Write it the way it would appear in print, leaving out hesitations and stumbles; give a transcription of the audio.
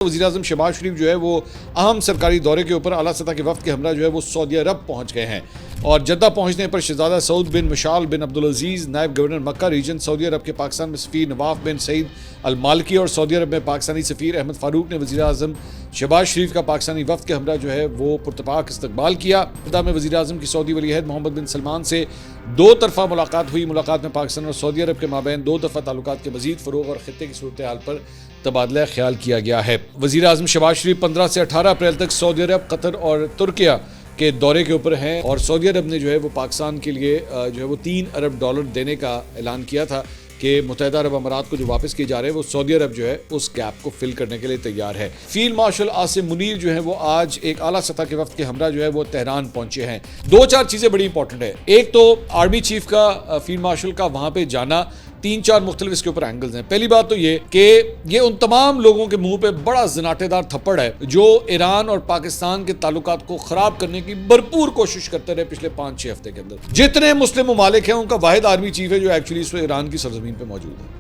वज़ीर-ए-आज़म शहबाज शरीफ जो है वो अहम सरकारी दौरे के ऊपर आला सतह के वफ्द के हमरा जो है वो सऊदी अरब पहुंच गए हैं और जद्दा पहुंचने पर शहजादा सऊद बिन मशाल बिन अब्दुल अजीज़ नायब गवर्नर मक्का रीजन सऊदी अरब के पाकिस्तान में सफ़ीर नवाफ बिन सईद अल मालिकी और सऊदी अरब में पाकिस्तानी सफ़ीर अहमद फ़ारूक ने वज़ीर-ए-आज़म शहबाज शरीफ का पाकिस्तानी वफ्द के हमरा जो है वो पुरतपाक इस्तकबाल किया। इब्तिदा में वज़ीर-ए-आज़म की सऊदी वली-अहद मोहम्मद बिन सलमान से दो तरफ़ा मुलाकात हुई। मुलाकात में पाकिस्तान और सऊदी अरब के माबैन दो दफ़ा ताल्लुकात के मज़ीद फ़रोग़ और ख़ित्ते की सूरत हाल पर तबादला ख्याल किया गया है। वज़ीर-ए-आज़म शहबाज शरीफ 15 से 18 अप्रैल तक सऊदी अरब, कतर और तुर्किया के दौरे के ऊपर हैं और सऊदी अरब ने जो है वो पाकिस्तान के लिए जो है वो $3 अरब देने का ऐलान किया था कि मुत्तहिदा अरब अमारात को जो वापस किए जा रहे हैं वो सऊदी अरब जो है उस गैप को फिल करने के लिए तैयार है। फील्ड मार्शल आसिम मुनीर जो है वो आज एक आला सतह के वक्त के हमरा जो है वो तेहरान पहुंचे हैं। दो चार चीज़ें बड़ी इंपॉर्टेंट है। एक तो आर्मी चीफ का, फील्ड मार्शल का वहां पर जाना, 3-4 मुख्तलिफ इसके ऊपर एंगल्स हैं। पहली बात तो ये कि ये उन तमाम लोगों के मुंह पे बड़ा ज़नाटेदार थप्पड़ है जो ईरान और पाकिस्तान के ताल्लुकात को ख़राब करने की भरपूर कोशिश करते रहे पिछले 5-6 हफ्ते के अंदर। जितने मुस्लिम ममालिक हैं उनका वाहिद आर्मी चीफ है जो एक्चुअली इस वक्त ईरान की सरजमीन पर मौजूद है।